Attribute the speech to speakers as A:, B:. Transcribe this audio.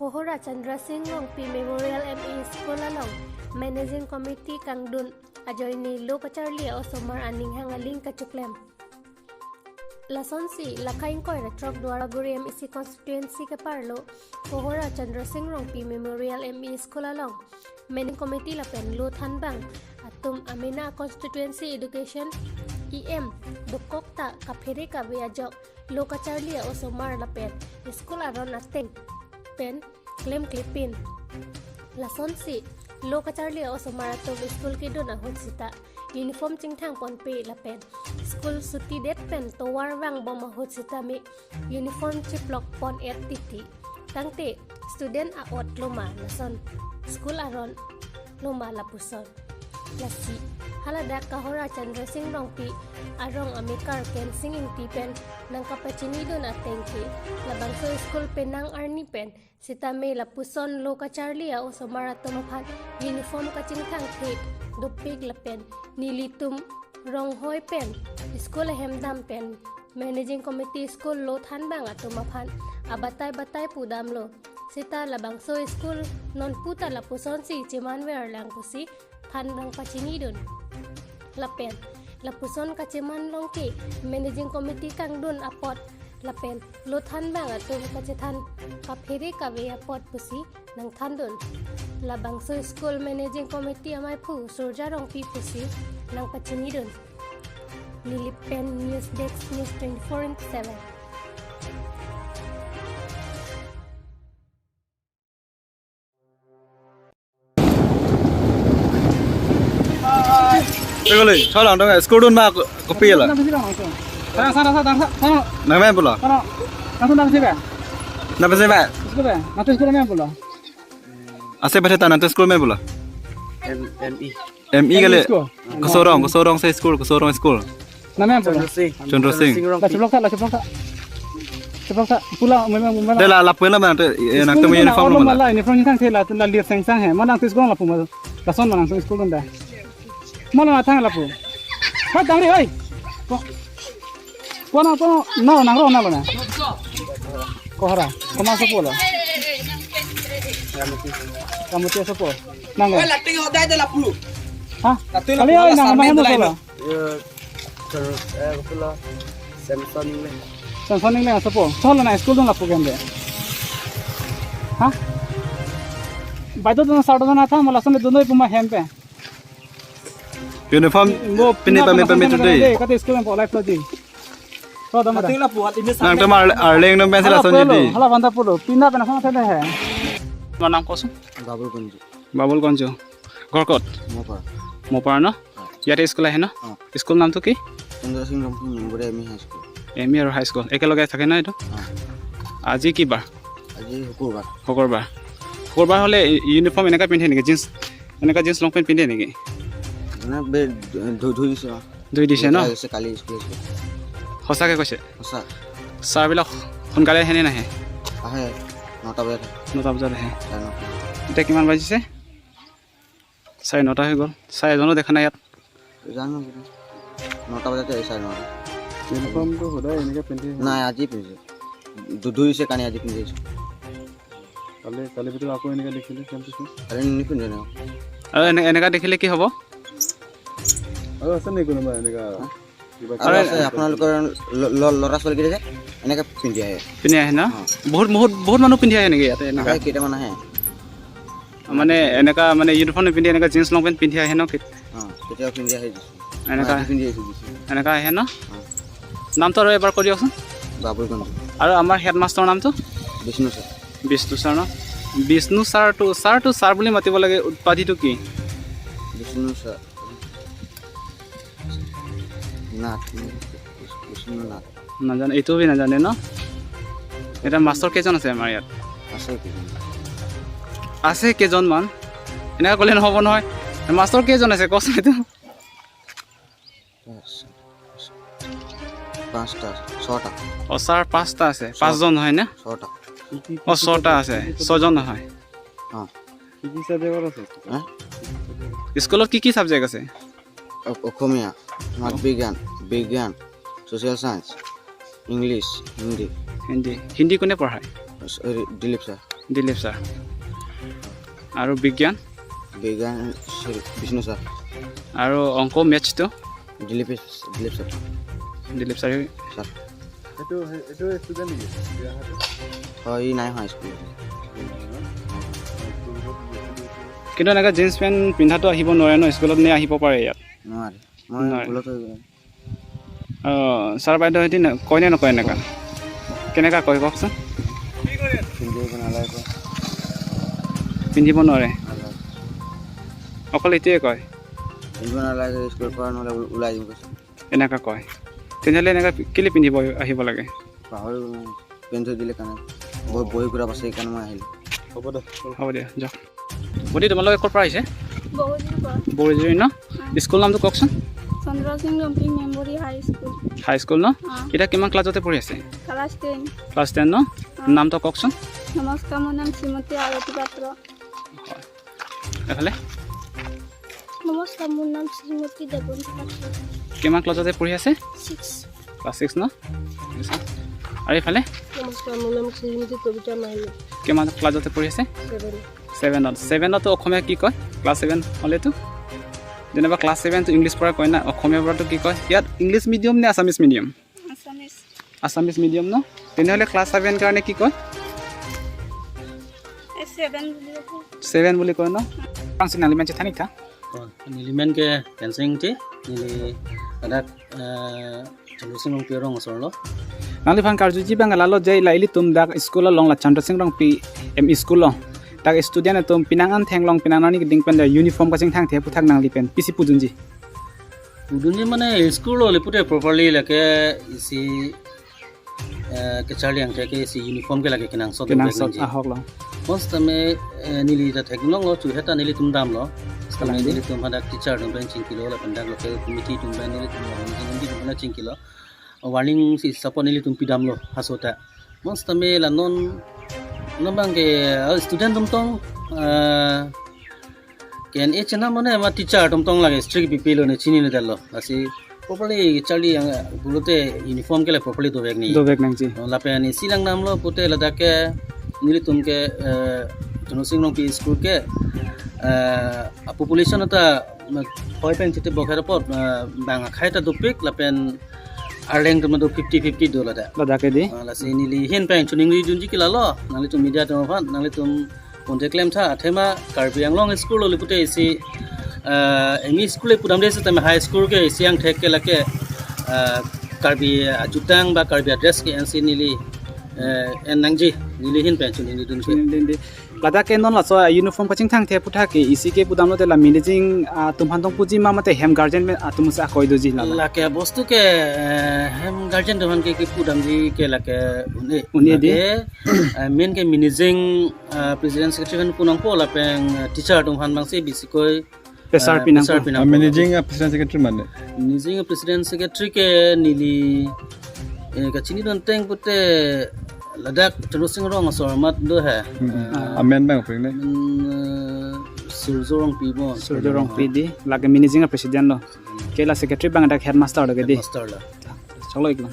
A: Kohora Chandra Singh Longpi Memorial ME School Along Managing Committee Kangdun Ajoini Lokacharlia Osomar Aning Hangaling Kachuklem Lasonsi Lakain Koi Retrok Dwara Guri MEC Constituency Kaparlo Kohora Chandra Singh Longpi Memorial ME School Along Managing Committee Lapen Luthan Bang Atum Amina Constituency Education EM Dukokta Kapiri Kabiajok Lokacharlia Osomar Lapen School Aron Ateng Pen Claim Clipin Lasonsi Lokacharlia Osomar Atum School Kiduna Hotsita Uniform Chingthang Ponpe Lapen School Suti Det Pen Towar Wang Boma Hotsita Mi Uniform Chiplok Pon Et Titi Tangte Student Aot Loma Lason School Aron Loma Lapuson Lasi Haladak Kahora Chandra Singh Longpi Arong Amikar Ken Singing Tipen Nang Kapachinido na Tengki Labangso School Penang Arni Pen Sitame Lapuson Lokacharlia Osomar Atomapan Uniform Kachingthang Tate Dupig Lapen Nilitum Ronghoy Pen School Hemdam Pen Managing Committee School Lothan Bang Atomapan Abatay Pudamlo Sita Labangso School Non Puta Lapuson Si Chimanwer Lang Pusi Pan Rang Pachinidon Lapen Lapuson Kaceman Longki Managing Committee Kangdun Apot Lapen Lothan Bang Atum Kacetan Kapiri Kabe Apot Pusi Nang Thandun Labangso School Managing Committee Amai Pu Surja Rongpi Pusi Nang Pachinidon Lilipen News Desk News 24/7
B: Tegole, salah dong, skodun mah kopi lah.
C: Sana.
B: Namanya pula.
C: Langsung dah sih,
B: Namanya siapa?
C: School nanti sekolahnya pula.
B: Asal pada tanah tu sekolah mana pula?
D: ME.
B: ME kali. Kesorong saya sekolah.
C: Namanya pula.
B: Chandra Singh.
C: Lah ceplok tak. Pula memang.
B: Dah lah lapor lah mana tu, nak temu uniform lah mana.
C: Uniform ni kan saya lah lihat sang he. Mana tu sekolah lapu mana. Lason mana langsung sekolah dah. Mana nak tang lapu. Hai tang oi. Kona to nang ro na. Kohara. Koma sekolah. Kamu tiada sepo. Nang.
D: Oi lating hodai de lapu.
C: Hah? Kali oi nang mana sekolah.
D: Pula Samsung ni.
C: Samsung ni sepo. Soalnya na sekolah lapu kende. Hah? Baito tu sardo na tha malah sone dono puma hempe.
B: Uniform pindah pamit today.
C: Kata sekolah pun live lagi. Kau dah mana?
B: Nang tu mah arleng tu macam lah sonjidi.
C: Hala banda pulu. Pindah pernah sama saya dah.
E: Mana nam kosong?
D: Babul Kunju.
E: Gorkot. Mopar na? Yare sekolah hai na? School nam tu ki?
D: Chandra Singh Longpi Memorial ME High School.
E: ME or high school. Ekalogai থাকে না এটা? আজি কি বার?
D: আজি শুকুৰবাৰ।
E: শুকুৰবাৰ হলে uniform এনেকা পিন্ধে নেকি? জিন্স লং পেন্ট পিন্ধে নেকি?
D: মানে বে ধুই দিছে।
E: দুই দিছে ন?
D: কালি স্কুল আছে।
E: সঁচাকে কৈছে?
D: সঁচা।
E: ছাৰবিলাক সোনকালে আহে নে নাহে?
D: আহে 9টা বজাত।
E: 9টা বজাত আহে। এতিয়া কিমান বাজিছে? 9:30 হৈ গ'ল। ছাৰ এজনো দেখা নাই ইয়াত।
D: জানো 9টা বজাতে আহিছে 9টা।
C: ইউনিফর্ম তো সদায় এনেকে পিন্ধি।
D: নাই আজি পিন্ধিছে। ধুইছে কানি আজি পিন্ধিছে।
C: কালি ভিতৰত আকৌ এনেকে লিখিলে কেমছে।
D: কালি নিপিন্ধে ন।
E: আৰু এনেকা দেখিলে কি হ'ব?
C: আৰু আছে নেকি কোনোবা এনেকা?
D: আৰু আছে আপোনালোকৰ ল'ৰা ছোৱালী যে এনেকে পিন্ধি আহে
E: না? বহুত মানুহ পিন্ধি আহে নেকি ইয়াতে এনেকা?
D: কেইটামান আহে।
E: মানে এনেকা মানে ইউনিফৰ্ম নিপিন্ধি এনেকা জিন্স লং পেন্ট পিন্ধি আহে ন?
D: কেতিয়াও পিন্ধি আহে।
E: এনেকা আহে ন? নামটো আৰু এবাৰ কৈ দিয়কচোন।
D: বাবুল কুঞ্জ।
E: আৰু আমাৰ হেডমাষ্টাৰৰ নামটো?
D: বিষ্ণু ছাৰ।
E: বিষ্ণু ছাৰ ন? বিষ্ণু ছাৰটো ছাৰ বুলি মাতিব লাগে। উৎপাধিটো কি?
D: বিষ্ণু ছাৰ।
E: নাজানে, এইটো নাজানে ন? এতিয়া মাষ্টৰ কেইজন আছে আমাৰ ইয়াত? আছে কেইজনমান? এনেকৈ ক'লে নহ'ব নহয়। মাষ্টৰ কেইজন আছে কচোন এইটো?
D: 6টা।
E: ছাৰ 5টা আছে। 5জন নহয় নে?
D: 6টা।
E: 6টা আছে। 6জন নহয়।
C: কি সাবজেক্ট আছে?
E: স্কুলত কি সাবজেক্ট আছে?
D: অসমীয়া, সমাজ বিজ্ঞান, social science, English, Hindi.
E: Hindi কোনে পঢ়ায়?
D: Dilip sir.
E: দিলীপ ছাৰ আৰু বিজ্ঞান
D: বিজ্ঞান বিষ্ণু ছাৰ
E: আৰু অংক মেথছটো
D: Dilip sir
E: Dilip sir
D: sir হয় ই নাই হোৱা স্কুল
E: কিন্তু এনেকৈ জিন্স পেণ্ট পিন্ধাটো আহিব নোৱাৰে ন স্কুলত নে আহিব পাৰে ইয়াত
D: নোৱাৰে মই
E: নোৱাৰে।
D: ভুলত হৈ গ'ল
E: ছাৰ বাইদেউ সিহঁতি কয় নে নকয় এনেকুৱা কেনেকুৱা কয় কওকচোন
D: পিন্ধিব নালাগে
E: পিন্ধিব নোৱাৰে
D: নালাগে
E: অকল এইটোৱে কয়
D: পিন্ধিব নালাগে স্কুলৰ পৰা নহ'লে ওলাই দিব কৈছে
E: এনেকুৱা কয় তেনেহ'লে এনেকুৱা কেলৈ পিন্ধিব আহিব লাগে
D: পাহৰি গ'লো পেন থৈ দিলে কাৰণে বহি ঘূৰা পাছে সেইকাৰণে মই আহিলোঁ
E: হ'ব দিয়া যাওক গতি তোমালোকে ক'ৰ পৰা আহিছে
A: বহুদিন পৰা
E: বৰজুৰি ন স্কুল নামটো কওকচোন
A: চন্দ্ৰ সিং ৰম্পি মেমৰি হাই স্কুল
E: হাই স্কুল ন এতিয়া কিমান ক্লাছতে পঢ়ি আছে
A: ক্লাছ 10
E: ক্লাছ 10 ন নামটো কওকচোন
A: নমস্কাৰ মোৰ নাম শ্ৰীমতী আৰতী পাত্ৰ
E: এইফালে
A: নমস্কাৰ মোৰ নাম শ্ৰীমতী দেৱন্তী পাত্ৰ
E: কিমান ক্লাছতে পঢ়ি আছে
A: 6
E: ক্লাছ 6 ন আৰু এইফালে
A: নমস্কাৰ মোৰ নাম শ্ৰীমতী কবিতা মাইলী
E: কিমান ক্লাছতে পঢ়ি আছে 7ত অসমীয়া কি কয় ক্লাছ 7 হ'লেতো যেনিবা ক্লাছ 7 টো ইংলিছ পৰা কয় না অসমীয়া পৰাটো কি কয় ইয়াত ইংলিছ মিডিয়াম নে আছামিছ মিডিয়াম আছামিছ মিডিয়াম ন তেনেহ'লে ক্লাছ 7 কাৰণে কি কয় 7 বুলি কয় ন পাঁচ নালিমান চিঠা নিকা
F: Nilimen ke fencing ti nili adak solution ng pirong sorlo
E: নালি ফান কাৰ্যজি বাংলালো যে লাইলি তুম দাক স্কুল লং লা চন্দ্ৰ সিং ৰং পি এম স্কুল তাক ষ্টুডেন্ট তুম পিনাঙান থেংলং পিনাঙানি দিং পেন ইউনিফর্ম কাজিং থাং থে পুথাক নাংলি পেন পিসি পুজুনজি
F: udunji mane school ole pute properly lake isi ke charli ang ke isi uniform ke lage kinang so
E: pinang sot ahok lo
F: most tame nili ta thegnong lo chu heta nili tum dam lo skala nili tum hada teacher dum ben ching kilo la pandak lo ke committee tum ben nili tum nili tum ching kilo warning si sapon nili tum pidam lo hasota most tame la non nambang ke student tum tong ken e chana mane ma teacher tum tong lage strict bp lo ne chini ne dalo asi properly charli ang bulote uniform ke la properly do bag ni
E: do bag nang ji
F: la pe ni silang nam lo pute la dake nili tum ke jono sing long pi school ke population ta hoy pen chite bokhara pot bang khai ta do pik la pen arleng tum do 50-50 do la da
E: ladake di
F: la se nili hen pen chuning ri junji kila lo nali tum media tum phan nali tum ponte claim tha athema karbi anglong school lo pute isi emi school e pudam de se high school ke siang thek ke lake karbi ajutang ba karbi address ke nc nili en nangji nili hin pen chuning ri junji
E: ladake non la so uniform kaching thang the putha ke isi ke pudam lo te la managing tum han tong puji ma mate hem guardian me tum sa koi do ji la
F: lake bostu ke hem guardian dohan ke pudam ji ke lake
E: uni di
F: main ke managing president secretary kan punang po la peng teacher dong han bang se bisikoi
E: pesar pinang
B: managing president secretary mane
F: managing president secretary ke nili ka chini don teng pute ladak terusing rong asor mat do hai
B: amen bang pring ne
F: surjorong pibo
E: surjorong pidi lage managing president lo kela secretary bang dak headmaster lage di
F: master la
E: chalo iklan